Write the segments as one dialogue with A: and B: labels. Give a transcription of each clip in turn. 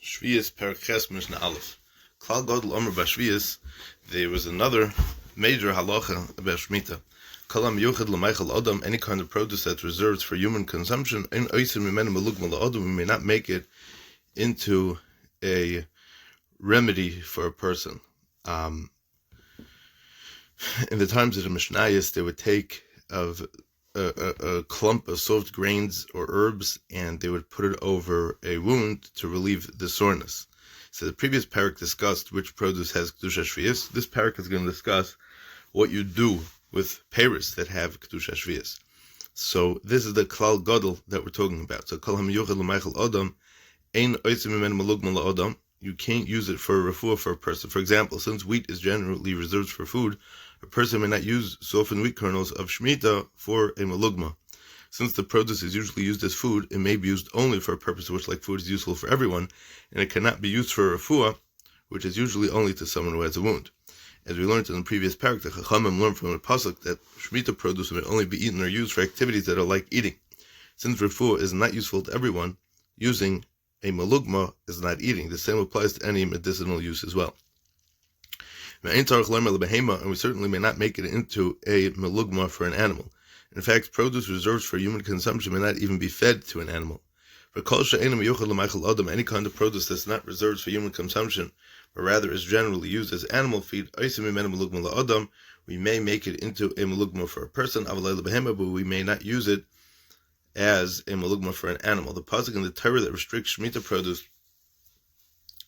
A: Shvi'is Perches Mishnah Aleph. Klal Godel Omer Bashvi'is. There was another major halacha about Shemitah. Kalam Yochid L'Meichel Adam. Any kind of produce that's reserved for human consumption, in Oisim Mimenu Melugma L'Adam, we may not make it into a remedy for a person. In the times of the Mishnayos, they would take of a clump of soft grains or herbs, and they would put it over a wound to relieve the soreness. So the previous parak discussed which produce has Kedusha Shvi'is. This parak is going to discuss what you do with peiros that have Kedusha Shvi'is. So this is the Klal Gadol that we're talking about. So Kol HaMiyuchad L'Meichel Adam, Ein Oitzim Mimenu Melugma L'Adam. You can't use it for refuah for a person. For example, since wheat is generally reserved for food, a person may not use softened wheat kernels of Shemitah for a melugma. Since the produce is usually used as food, it may be used only for a purpose which, like food, is useful for everyone, and it cannot be used for refuah, which is usually only to someone who has a wound. As we learned in the previous parak, the Chachamim learned from the pasuk that Shemitah produce may only be eaten or used for activities that are like eating. Since refuah is not useful to everyone, using a melugma is not eating. The same applies to any medicinal use as well. And we certainly may not make it into a melugma for an animal. In fact, produce reserved for human consumption may not even be fed to an animal. For any kind of produce that's not reserved for human consumption, but rather is generally used as animal feed, we may make it into a melugma for a person, but we may not use it as a melugma for an animal. The pasuk in the Torah that restricts Shemitah produce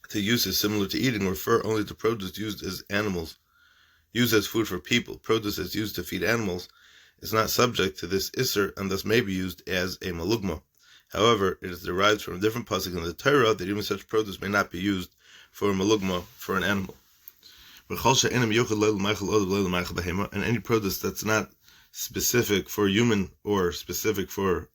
A: to uses similar to eating refer only to produce used as animals, used as food for people. Produce that's used to feed animals is not subject to this isser and thus may be used as a melugma. However, it is derived from a different pasuk in the Torah that even such produce may not be used for a melugma for an animal. And any produce that's not specific for human or specific for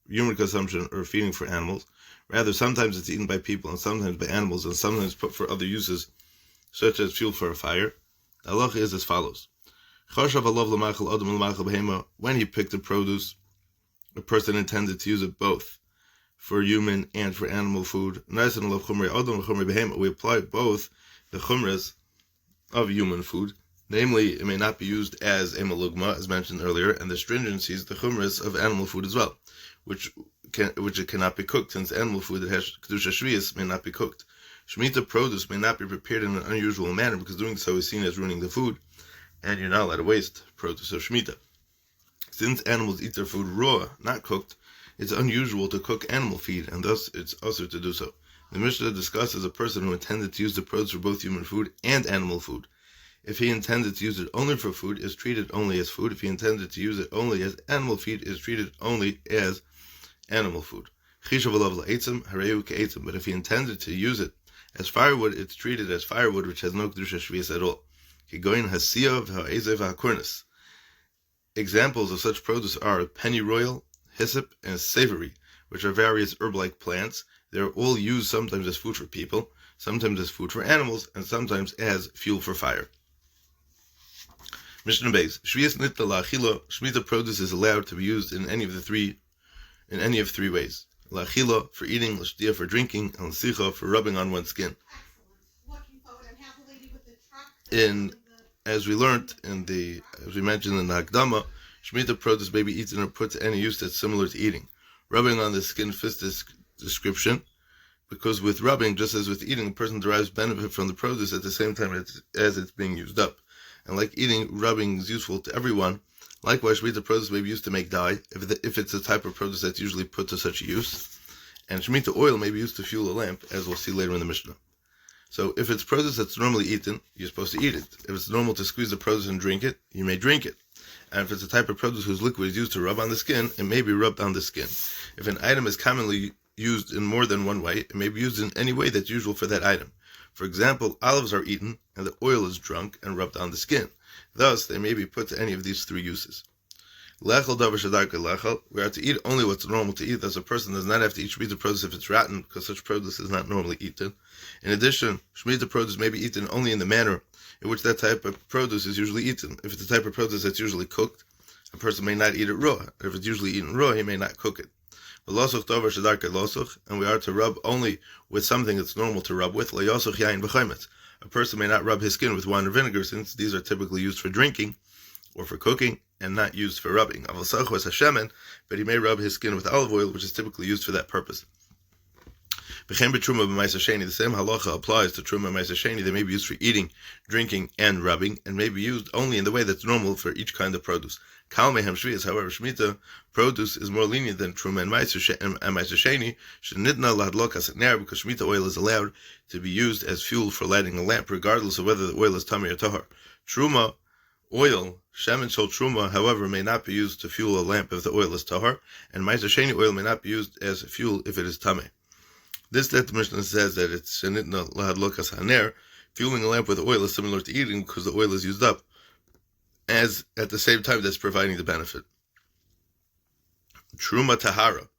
A: human consumption or feeding for animals. Rather, sometimes it's eaten by people and sometimes by animals and sometimes put for other uses, such as fuel for a fire. The halacha is as follows. When he picked the produce, a person intended to use it both for human and for animal food. We apply both the chumras of human food. Namely, it may not be used as a melugma, as mentioned earlier, and the stringencies, the chumras of animal food as well, which it cannot be cooked, since animal food that has Kedusha Shvi'is may not be cooked. Shemitah produce may not be prepared in an unusual manner, because doing so is seen as ruining the food, and you're not allowed to waste produce of Shemitah. Since animals eat their food raw, not cooked, it's unusual to cook animal feed, and thus it's also to do so. The Mishnah discusses a person who intended to use the produce for both human food and animal food. If he intended to use it only for food, is treated only as food. If he intended to use it only as animal feed, is treated only as animal food. But if he intended to use it as firewood, it's treated as firewood, which has no Kedusha Shvi'is at all. Examples of such produce are pennyroyal, hyssop, and savory, which are various herb-like plants. They're all used sometimes as food for people, sometimes as food for animals, and sometimes as fuel for fire. Mishnah Beis. Shemitah produce is allowed to be used in any of three ways. La'achila for eating, l'shtia for drinking, and l'sicha for rubbing on one's skin. As we learned as we mentioned in the Hakdama, Shemitah produce may be eaten or put to any use that's similar to eating. Rubbing on the skin fits this description, because with rubbing, just as with eating, a person derives benefit from the produce at the same time as it's being used up. And like eating, rubbing is useful to everyone. Likewise, Shemitah produce may be used to make dye, if it's a type of produce that's usually put to such a use. And Shemitah oil may be used to fuel a lamp, as we'll see later in the Mishnah. So if it's produce that's normally eaten, you're supposed to eat it. If it's normal to squeeze the produce and drink it, you may drink it. And if it's a type of produce whose liquid is used to rub on the skin, it may be rubbed on the skin. If an item is commonly used in more than one way, it may be used in any way that's usual for that item. For example, olives are eaten, and the oil is drunk and rubbed on the skin. Thus, they may be put to any of these three uses. Lechel davar shadarka lechel. We are to eat only what's normal to eat. Thus, a person does not have to eat Shemitah produce if it's rotten, because such produce is not normally eaten. In addition, Shemitah produce may be eaten only in the manner in which that type of produce is usually eaten. If it's a type of produce that's usually cooked, a person may not eat it raw. If it's usually eaten raw, he may not cook it. And we are to rub only with something that's normal to rub with. A person may not rub his skin with wine or vinegar, since these are typically used for drinking or for cooking and not used for rubbing. But he may rub his skin with olive oil, which is typically used for that purpose. The same halacha applies to truma and ma'aser sheni. They may be used for eating, drinking, and rubbing, and may be used only in the way that's normal for each kind of produce. However, Shemitah produce is more lenient than truma and ma'aser sheni. Because Shemitah oil is allowed to be used as fuel for lighting a lamp, regardless of whether the oil is tamei or tahar. Truma oil, shemen shel truma, however, may not be used to fuel a lamp if the oil is tahar, and ma'aser sheni oil may not be used as fuel if it is tamei. This that the Mishnah says that it's shenitna lahadlokas haner, fueling a lamp with oil is similar to eating because the oil is used up, as at the same time that's providing the benefit. Truma tahara,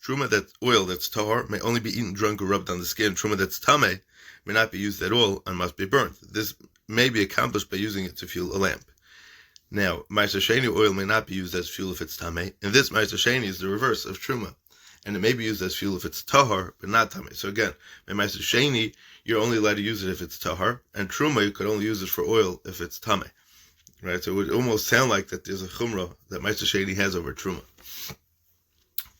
A: truma, that oil that's tahar, may only be eaten, drunk, or rubbed on the skin. Truma that's tamei may not be used at all and must be burnt. This may be accomplished by using it to fuel a lamp. Now, ma'aser sheni oil may not be used as fuel if it's tamei, and this ma'aser sheni is the reverse of truma. And it may be used as fuel if it's tahar, but not tamei. So again, ma'aser sheni, you're only allowed to use it if it's tahar, and truma, you could only use it for oil if it's tamei. Right? So it would almost sound like that there's a chumrah that ma'aser sheni has over truma.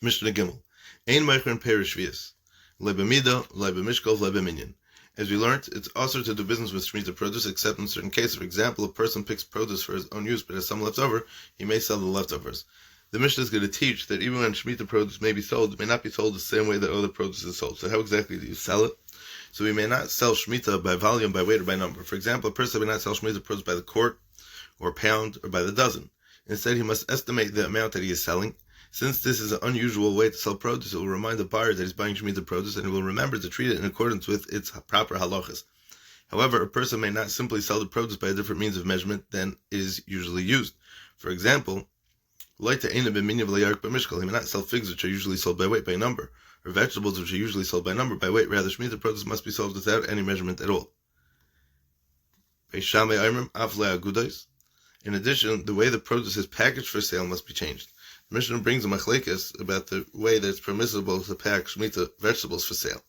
A: Mishnah Gimel. Ein meichrin perish shvius. Lebemida, lebemishkol, lebeminyan. As we learned, it's also to do business with Shemitah produce, except in certain cases. For example, a person picks produce for his own use, but has some left over, he may sell the leftovers. The Mishnah is going to teach that even when Shemitah produce may be sold, it may not be sold the same way that other produce is sold. So how exactly do you sell it? So we may not sell Shemitah by volume, by weight, or by number. For example, a person may not sell Shemitah produce by the quart, or pound, or by the dozen. Instead, he must estimate the amount that he is selling. Since this is an unusual way to sell produce, it will remind the buyer that he's buying Shemitah produce, and he will remember to treat it in accordance with its proper halachas. However, a person may not simply sell the produce by a different means of measurement than is usually used. For example, he may not sell figs which are usually sold by weight, by number, or vegetables which are usually sold by number, by weight. Rather, Shemitah produce must be sold without any measurement at all. In addition, the way the produce is packaged for sale must be changed. The Mishnah brings a machlekes about the way that it's permissible to pack Shemitah vegetables for sale.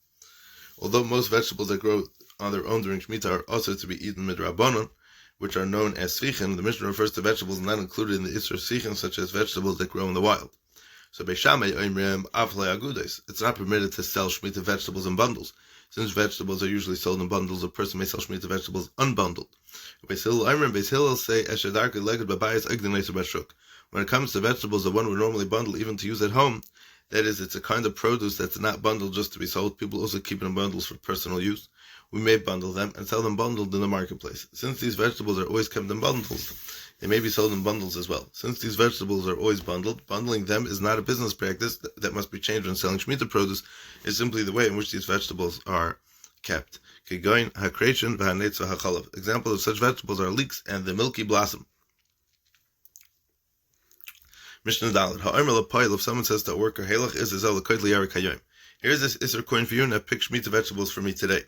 A: Although most vegetables that grow on their own during Shemitah are also to be eaten midrabanan, which are known as svichen, the Mishnah refers to vegetables not included in the Isser svichen, such as vegetables that grow in the wild. So Beishamei Oimrim Avle Agudes, it's not permitted to sell Shemitah vegetables in bundles. Since vegetables are usually sold in bundles, a person may sell Shemitah vegetables unbundled. Beis Hillel Oimrim, Beis Hillel say Eshedarke Leged Babayis Egdin Bashuk. When it comes to vegetables that one would normally bundle even to use at home, that is, it's a kind of produce that's not bundled just to be sold. People also keep it in bundles for personal use. We may bundle them and sell them bundled in the marketplace. Since these vegetables are always kept in bundles, they may be sold in bundles as well. Since these vegetables are always bundled, bundling them is not a business practice that must be changed when selling Shemitah produce. It's simply the way in which these vegetables are kept. Example of such vegetables are leeks and the milky blossom. Mishnah Dalet. If someone says to a worker, here's this Isser coin for you, now pick Shemitah vegetables for me today.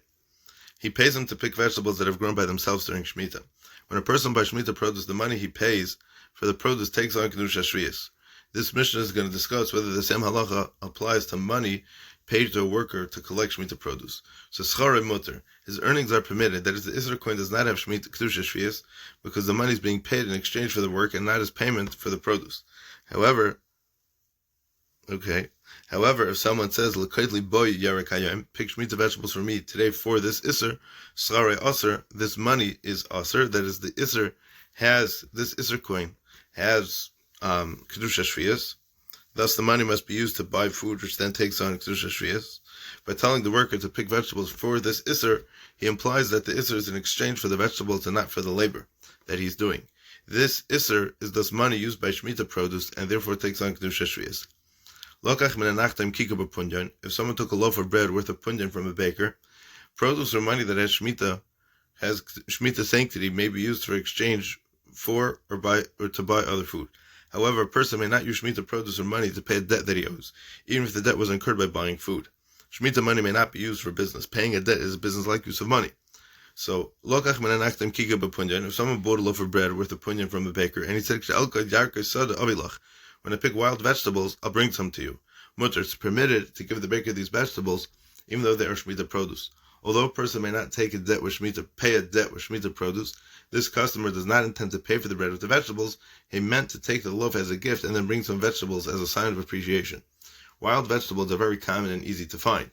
A: He pays him to pick vegetables that have grown by themselves during Shemitah. When a person buys Shemitah produce, the money he pays for the produce takes on Kedusha Shviyas. This Mishnah is going to discuss whether the same halacha applies to money paid to a worker to collect Shemitah produce. So Schare Mutter, his earnings are permitted. That is, the Isser coin does not have Shemitah Kedusha Shviyas because the money is being paid in exchange for the work and not as payment for the produce. However, if someone says, L'kaitli boy yarek hayom, pick Shemitah vegetables for me today for this Isser, Schare Aser, this money is Aser, that is, the Isser has, this Isser coin has Kedusha Shviyas, thus the money must be used to buy food, which then takes on Kedusha Shviyas. By telling the worker to pick vegetables for this Isser, he implies that the Isser is in exchange for the vegetables and not for the labor that he's doing. This Isser is thus money used by Shemitah produce and therefore takes on Kedusha Shviyas. If someone took a loaf of bread worth of punyan from a baker, produce or money that has Shemitah sanctity may be used for exchange for or to buy other food. However, a person may not use Shemitah produce or money to pay a debt that he owes, even if the debt was incurred by buying food. Shemitah money may not be used for business. Paying a debt is a business-like use of money. So, if someone bought a loaf of bread worth of punyan from a baker, and he said, when I pick wild vegetables, I'll bring some to you. mutter. It's permitted to give the baker these vegetables, even though they are Shemitah produce. Although a person may not take a debt with Shemitah, pay a debt with Shemitah produce, this customer does not intend to pay for the bread with the vegetables. He meant to take the loaf as a gift and then bring some vegetables as a sign of appreciation. Wild vegetables are very common and easy to find.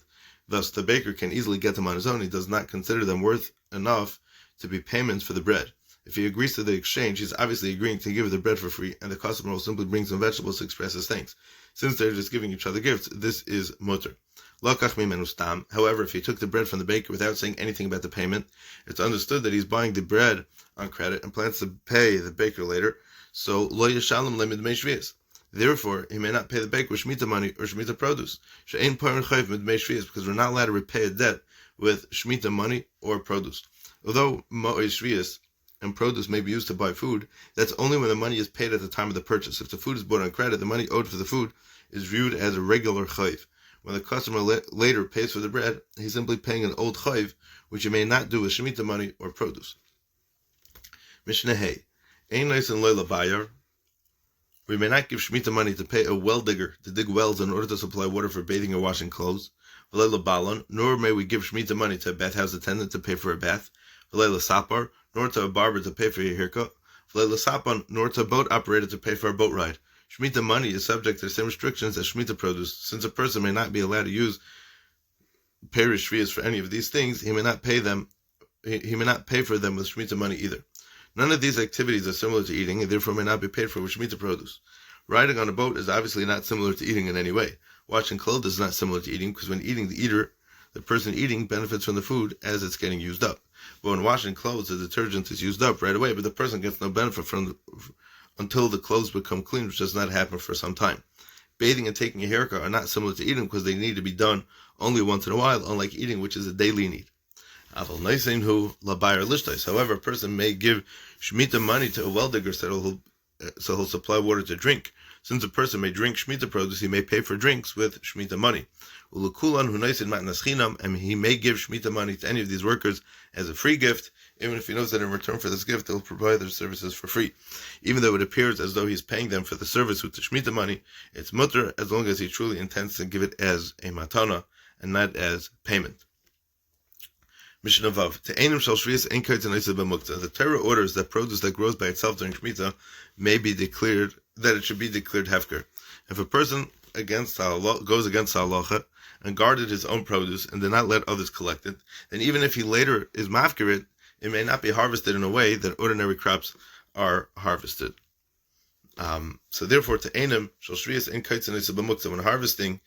A: Thus, the baker can easily get them on his own. He does not consider them worth enough to be payments for the bread. If he agrees to the exchange, he's obviously agreeing to give the bread for free, and the customer will simply bring some vegetables to express his thanks. Since they're just giving each other gifts, this is mutter. However, if he took the bread from the baker without saying anything about the payment, it's understood that he's buying the bread on credit and plans to pay the baker later, so lo yashalem le midmei shvius. Therefore, he may not pay the baker with Shemitah money or Shemitah produce. She'ein porin chayv midmei shvius, because we're not allowed to repay a debt with Shemitah money or produce. Although mo'ei shvius and produce may be used to buy food, that's only when the money is paid at the time of the purchase. If the food is bought on credit, the money owed for the food is viewed as a regular chayv. When the customer later pays for the bread, he's simply paying an old chayv, which he may not do with Shemitah money or produce. Mishnah Hey, Ein Noisen Loila Bayar. We may not give Shemitah money to pay a well digger to dig wells in order to supply water for bathing or washing clothes. V'leila Balon, nor may we give Shemitah money to a bathhouse attendant to pay for a bath. V'leila Sapar, nor to a barber to pay for a haircut. V'leila Sapan, nor to a boat operator to pay for a boat ride. Shemitah money is subject to the same restrictions as Shemitah produce. Since a person may not be allowed to use perish shvius for any of these things, he may not pay for them with Shemitah money either. None of these activities are similar to eating, and therefore may not be paid for with Shemitah produce. Riding on a boat is obviously not similar to eating in any way. Washing clothes is not similar to eating, because when eating, the person eating benefits from the food as it's getting used up. But when washing clothes, the detergent is used up right away, but the person gets no benefit until the clothes become clean, which does not happen for some time. Bathing and taking a haircut are not similar to eating because they need to be done only once in a while, unlike eating, which is a daily need. However, a person may give Shemitah money to a well digger so he'll supply water to drink. Since a person may drink Shemitah produce, he may pay for drinks with Shemitah money. And he may give Shemitah money to any of these workers as a free gift, even if he knows that in return for this gift, they'll provide their services for free. Even though it appears as though he's paying them for the service with the Shemitah money, it's mutter as long as he truly intends to give it as a matana and not as payment. Mishnah Vav. The Torah orders that produce that grows by itself during Shemitah may be declared, that it should be declared hefker. If a person goes against halacha and guarded his own produce and did not let others collect it, then even if he later is mafkir it may not be harvested in a way that ordinary crops are harvested. So therefore, when harvesting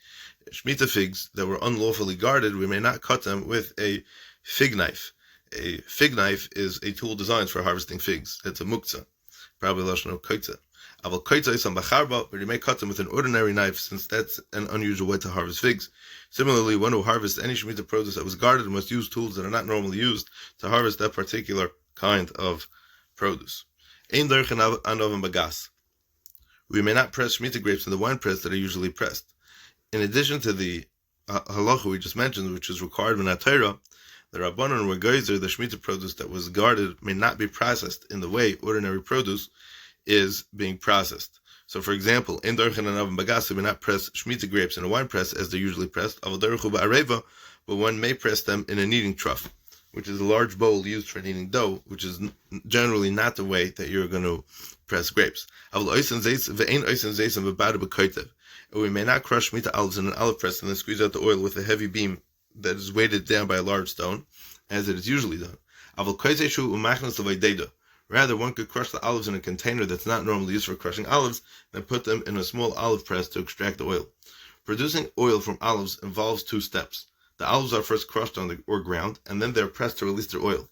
A: Shemitah figs that were unlawfully guarded, we may not cut them with a fig knife. A fig knife is a tool designed for harvesting figs. It's a muktzah, probably lashon koitza. But you may cut them with an ordinary knife, since that's an unusual way to harvest figs. Similarly, one who harvests any Shemitah produce that was guarded must use tools that are not normally used to harvest that particular kind of produce. We may not press Shemitah grapes in the wine press that are usually pressed. In addition to the halacha we just mentioned, which is required in Torah, the Rabbanon were geyser the Shemitah produce that was guarded may not be processed in the way ordinary produce is being processed. So, for example, in Dorchen and Avon Bagas, we may not press Shemitah grapes in a wine press as they're usually pressed, but one may press them in a kneading trough, which is a large bowl used for kneading dough, which is generally not the way that you're going to press grapes. And we may not crush Shemitah olives in an olive press and then squeeze out the oil with a heavy beam that is weighted down by a large stone, as it is usually done. Rather, one could crush the olives in a container that's not normally used for crushing olives, then put them in a small olive press to extract the oil. Producing oil from olives involves two steps. The olives are first crushed or ground, and then they are pressed to release their oil.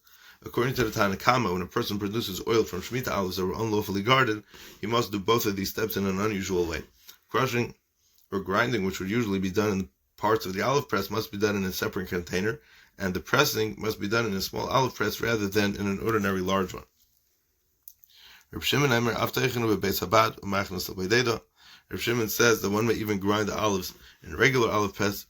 A: According to the Tanna Kama, when a person produces oil from Shemitah olives that were unlawfully guarded, he must do both of these steps in an unusual way. Crushing or grinding, which would usually be done in parts of the olive press, must be done in a separate container, and the pressing must be done in a small olive press rather than in an ordinary large one. Reb Shimon says that one may even grind the olives in a regular olive press,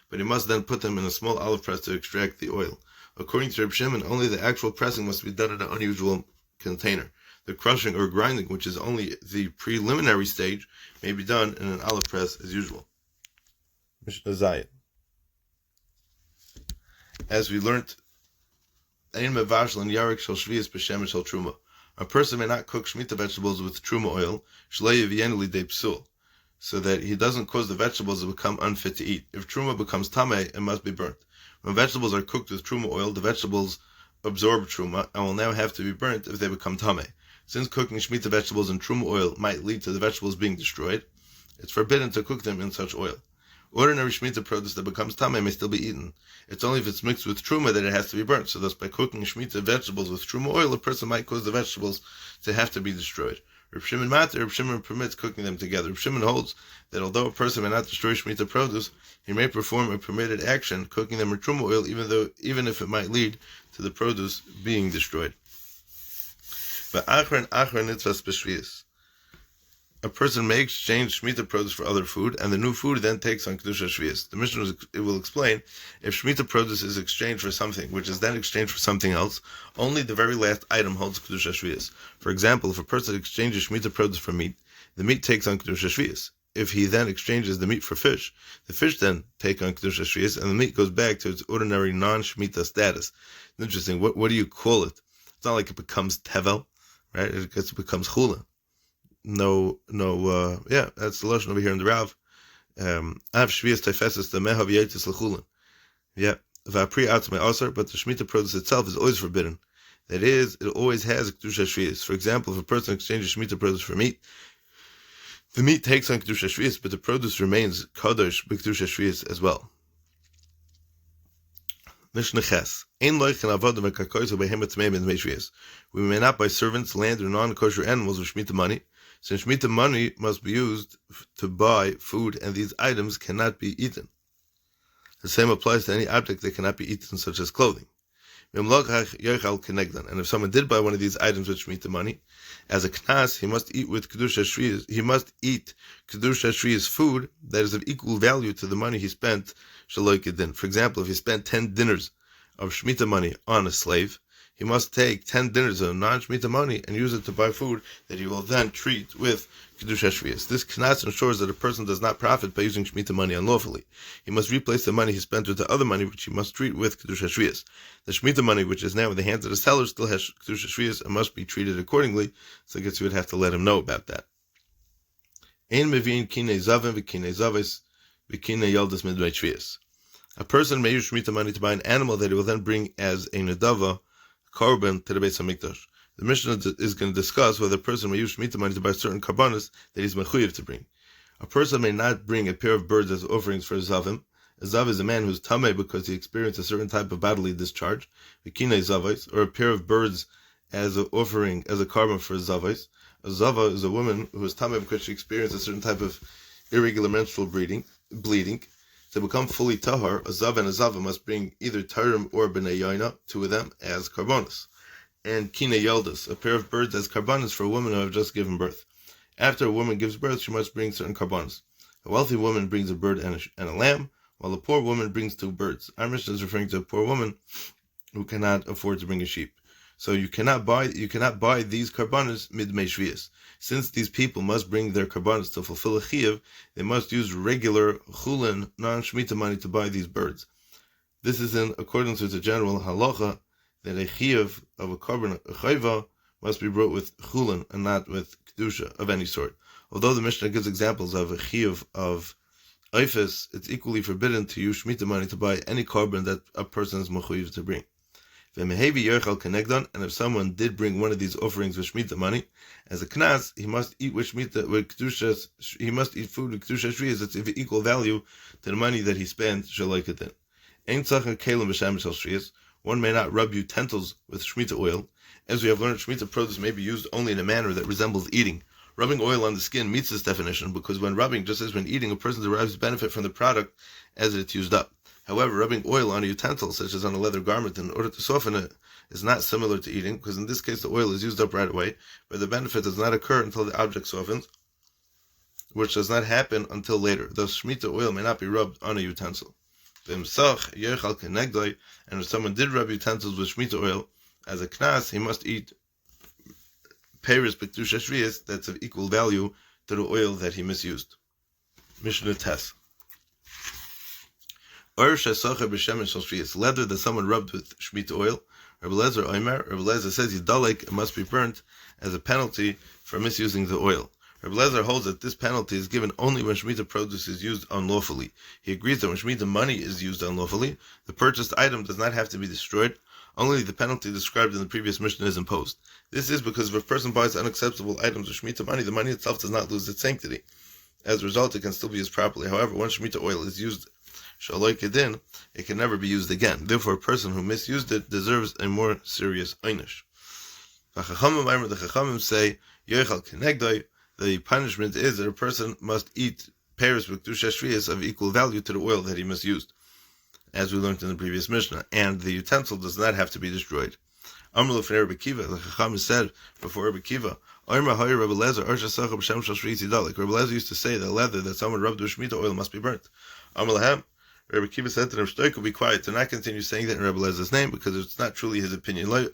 A: but he must then put them in a small olive press to extract the oil. According to Reb Shimon, only the actual pressing must be done in an unusual container. The crushing or grinding, which is only the preliminary stage, may be done in an olive press as usual. Mishnah Zayin. As we learned, a person may not cook Shemitah vegetables with truma oil, so that he doesn't cause the vegetables to become unfit to eat. If truma becomes tameh, it must be burnt. When vegetables are cooked with truma oil, the vegetables absorb truma and will now have to be burnt if they become tameh. Since cooking Shemitah vegetables in truma oil might lead to the vegetables being destroyed, it's forbidden to cook them in such oil. Ordinary Shemitah produce that becomes tameh may still be eaten. It's only if it's mixed with truma that it has to be burnt. So thus, by cooking Shemitah vegetables with truma oil, a person might cause the vegetables to have to be destroyed. Reb Shimon permits cooking them together. Reb Shimon holds that although a person may not destroy Shemitah produce, he may perform a permitted action, cooking them in truma oil, even if it might lead to the produce being destroyed. A person may exchange Shemitah produce for other food, and the new food then takes on Kedusha Shvius. The Mishnah will explain, if Shemitah produce is exchanged for something, which is then exchanged for something else, only the very last item holds Kedusha Shvius. For example, if a person exchanges Shemitah produce for meat, the meat takes on Kedusha Shvius. If he then exchanges the meat for fish, the fish then take on Kedusha Shvius, and the meat goes back to its ordinary non-Shemitah status. Interesting, what do you call it? It's not like it becomes tevel, right? It becomes chula. That's the lashon over here in the Rav. Av shvius tefeses the mehav yatis l'chulin. Yeah, v'apri atzmei aser, but the Shemitah produce itself is always forbidden. That is, it always has a kedusha shvius. For example, if a person exchanges Shemitah produce for meat, the meat takes on kedusha shvius, but the produce remains kadosh b'kedusha shvius as well. Mishnah Ches. We may not buy servants, land, or non-kosher animals with Shemitah money, since Shemitah money must be used to buy food, and these items cannot be eaten. The same applies to any object that cannot be eaten, such as clothing. And if someone did buy one of these items with Shemitah money, as a knas, he must eat with Kedusha Shvius. He must eat Kedusha Shvius food that is of equal value to the money he spent shaloi kedin. For example, if he spent 10 dinners of Shemitah money on a slave, he must take 10 dinners of non-Shemitah money and use it to buy food that he will then treat with Kedusha Shvius. This knas ensures that a person does not profit by using Shemitah money unlawfully. He must replace the money he spent with the other money which he must treat with Kedusha Shvius. The Shemitah money, which is now in the hands of the seller, still has Kedusha Shvius and must be treated accordingly, so I guess you would have to let him know about that. A person may use Shemitah money to buy an animal that he will then bring as a nedava, korban, to the Beis HaMikdash. The Mishnah is going to discuss whether a person may use Shemitah money to buy certain karbanos that he's mechuyev to bring. A person may not bring a pair of birds as offerings for a zavim. A zav is a man who's tameh because he experienced a certain type of bodily discharge, vikine zavais, or a pair of birds as an offering, as a korban for a zavais. A zava is a woman who is tameh because she experienced a certain type of irregular menstrual bleeding. To become fully tahar, a zav and a zava must bring either tarim or b'nei yaina, two of them, as karbanos. And kine yaldas, a pair of birds as karbanos for a woman who have just given birth. After a woman gives birth, she must bring certain karbanos. A wealthy woman brings a bird and a lamb, while a poor woman brings 2 birds. Our Mishnah is referring to a poor woman who cannot afford to bring a sheep. So you cannot buy these karbanos midmei shvius. Since these people must bring their karbanos to fulfill a chiyuv, they must use regular chulin, non-shemitah money to buy these birds. This is in accordance with the general halacha that a chiyuv of a korban, a chayva, must be brought with chulin and not with kedusha of any sort. Although the Mishnah gives examples of a chiyuv of eifes, it's equally forbidden to use shemitah money to buy any korban that a person is mechuyev to bring. And if someone did bring one of these offerings with shemitah money, as a knas, he must eat with kedushas. He must eat food with kedusha shvius that's of equal value to the money that he spent shaloi kedin. Ein tzachar kelim b'shem shel shvius. One may not rub utensils with shemitah oil. As we have learned, shemitah produce may be used only in a manner that resembles eating. Rubbing oil on the skin meets this definition because when rubbing, just as when eating, a person derives benefit from the product as it's used up. However, rubbing oil on a utensil, such as on a leather garment, in order to soften it, is not similar to eating, because in this case the oil is used up right away, but the benefit does not occur until the object softens, which does not happen until later. Thus, shemitah oil may not be rubbed on a utensil. And if someone did rub utensils with shemitah oil, as a knas, he must eat peiros b'kedusha shvius that's of equal value to the oil that he misused. Mishnah Tes. Leather that someone rubbed with Shemitah oil. Rabbi Lezer says it must be burnt as a penalty for misusing the oil. Rabbi Lezer holds that this penalty is given only when Shemitah produce is used unlawfully. He agrees that when Shemitah money is used unlawfully, the purchased item does not have to be destroyed. Only the penalty described in the previous Mishnah is imposed. This is because if a person buys unacceptable items with Shemitah money, the money itself does not lose its sanctity. As a result, it can still be used properly. However, when Shemitah oil is used Shaloi Kedin, it can never be used again. Therefore, a person who misused it deserves a more serious einish. The Chachamim say, Yochal Kenegdoi, the punishment is that a person must eat pears with Kedusha Shvius of equal value to the oil that he misused, as we learned in the previous Mishnah, and the utensil does not have to be destroyed. Amr l'fnei Rabbi Kiva, the Chacham said before Rabbi Kiva, Rabbi Lezer used to say that leather that someone rubbed with Shemitah oil must be burnt. Amr l'hem, Rabbi Kiva said to them, "Shtoiku, be quiet. Do not continue saying that in Rabbi Lezer's name, because it's not truly his opinion. However,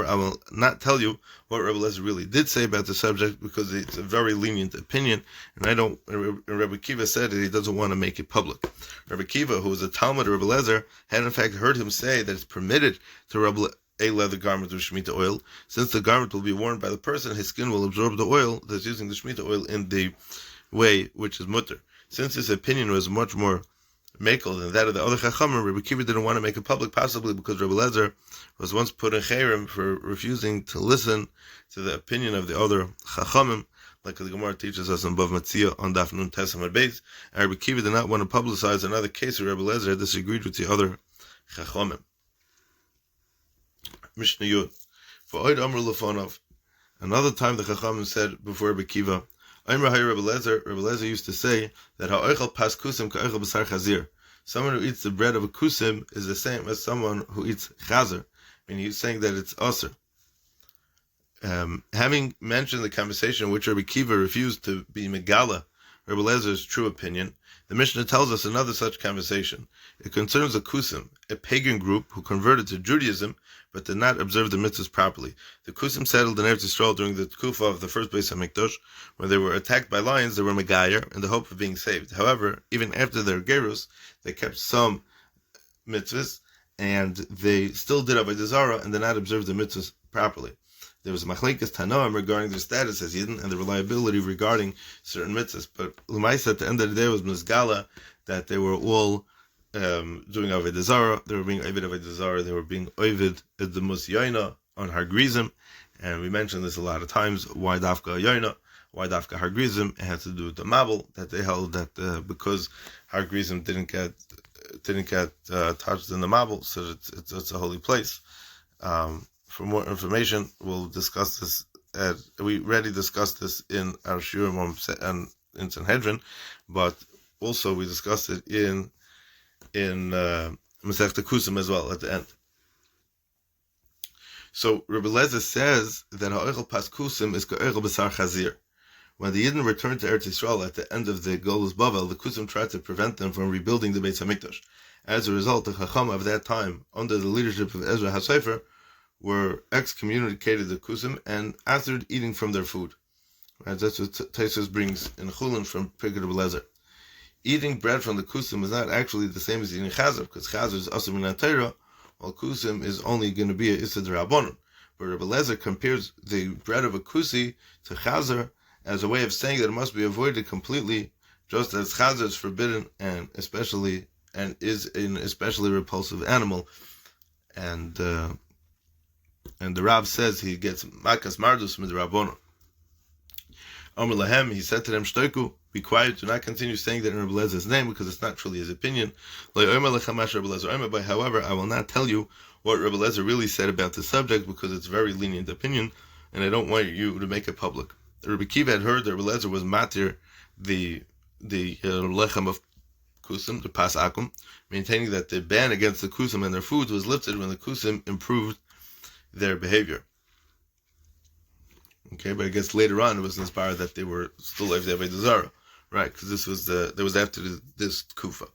A: I will not tell you what Rabbi Lezer really did say about the subject, because it's a very lenient opinion, and Rabbi Kiva said that he doesn't want to make it public. Rabbi Kiva, who was a Talmud of Rabbi Lezer, had in fact heard him say that it's permitted to rub a leather garment with Shemitah oil. Since the garment will be worn by the person, his skin will absorb the oil that's using the Shemitah oil in the way which is mutter. Since this opinion was much more makel than that of the other Chachamim, Rabbi Kiva didn't want to make it public, possibly because Rabbi Lezer was once put in Cherem for refusing to listen to the opinion of the other Chachamim, like the Gemara teaches us in Bav Matzia on Daf Nun Tes Amud Beis. And Rabbi Kiva did not want to publicize another case where Rabbi Lezer disagreed with the other Chachamim. Mishnah Yud. For Oid Amr Lefonov. Another time the Chachamim said before Rabbi Kiva, Rabbi Lezer used to say that ha'oichel pas kusim ka'oichel b'sar chazir. Someone who eats the bread of a kusim is the same as someone who eats chazer. I mean, he's saying that it's aser. Having mentioned the conversation in which Rabbi Kiva refused to be megala Rabbi Lezer's true opinion, the Mishnah tells us another such conversation. It concerns a Kusim, a pagan group who converted to Judaism but did not observe the mitzvahs properly. The Kusim settled in Eretz Yisrael during the Kufa of the first Beis HaMikdash. When they were attacked by lions, they were megayer in the hope of being saved. However, even after their gerus, they kept some mitzvahs, and they still did avodah zarah and did not observe the mitzvahs properly. There was machlekes Tanoim regarding their status as Yidden and the reliability regarding certain mitzvahs. But L'maisa, at the end of the day, was Mizgala that they were all doing avodah zarah. They were being ovid avodah zarah. They were being ovid at the musyaina on har grizim, and we mentioned this a lot of times. Why dafka yaina? Why dafka har grizim? It had to do with the mabel that they held that because har grizim didn't get touched in the mabel, so it's a holy place. For more information, we'll discuss this. We already discussed this in our Shurim and in Sanhedrin, but also we discussed it in Masechta Kusim as well at the end. So Rabbi Lezer says that ha'oichel pas kusim is ka'oichel b'sar chazir. When the Yidden returned to Eretz Yisrael at the end of the Golus Bavel, the Kusim tried to prevent them from rebuilding the Beis HaMikdash. As a result, the Chacham of that time, under the leadership of Ezra HaSefer, were excommunicated the Kusim and authored eating from their food. Right? That's what Taisus brings in Chulin from Pirkei Rabbi Lezer. Eating bread from the Kusim is not actually the same as eating Chazer, because Chazer is Asur Min HaTorah, while Kusim is only going to be a Issa D'Rabbanan. But Rabbi Lezer compares the bread of a Kusi to Chazer as a way of saying that it must be avoided completely, just as Chazer is forbidden and is an especially repulsive animal. And the Rav says he gets makas mardus from the Rabbanon. Amr lahem, he said to them, Shtoiku, be quiet, do not continue saying that in Rabbi Lezer's name, because it's not truly his opinion. However, I will not tell you what Rabbi Lezer really said about the subject, because it's a very lenient opinion, and I don't want you to make it public. Rabbi Kiva had heard that Rabbi Lezer was matir the lechem of Kusim, the pas akum, maintaining that the ban against the Kusim and their foods was lifted when the Kusim improved their behavior. Okay, but I guess later on it was inspired that they were still like the avodah zarah, right? Because this was after this kufa.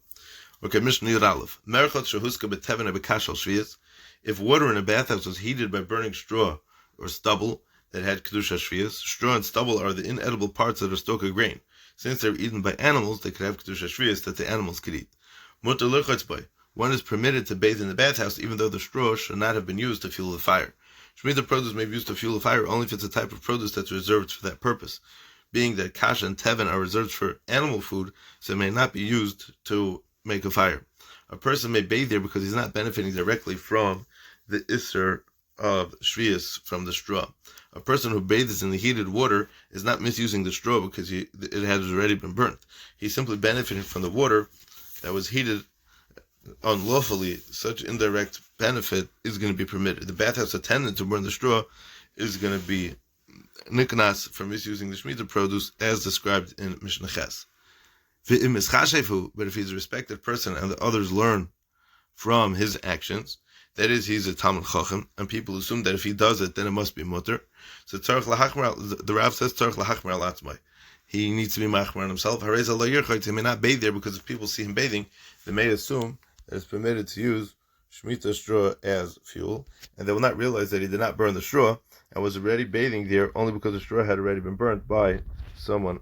A: Okay, Mishnah Yud Aleph. Merchot shehuska beteven abekashal shviyas. If water in a bathhouse was heated by burning straw or stubble that had kedusha shviyas, straw and stubble are the inedible parts of the stoka grain. Since they're eaten by animals, they could have kedusha shvius that the animals could eat. Mutar lirchotz by. One is permitted to bathe in the bathhouse even though the straw should not have been used to fuel the fire. Shemitah produce may be used to fuel the fire only if it's a type of produce that's reserved for that purpose. Being that kasha and tevin are reserved for animal food, so it may not be used to make a fire. A person may bathe there because he's not benefiting directly from the isser of shvius from the straw. A person who bathes in the heated water is not misusing the straw because it has already been burnt. He's simply benefiting from the water that was heated unlawfully. Such indirect benefit is going to be permitted. The bathhouse attendant to burn the straw is going to be niknas for misusing the Shemitah produce as described in Mishnah Ches. But if he's a respected person and the others learn from his actions, that is, he's a Talmud Chacham, and people assume that if he does it, then it must be mutter. So the Rav says tzarich lahachmir al atzmai. He needs to be machmir on himself. He may not bathe there because if people see him bathing, they may assume that it's permitted to use Shemitah straw as fuel, and they will not realize that he did not burn the straw and was already bathing there only because the straw had already been burnt by someone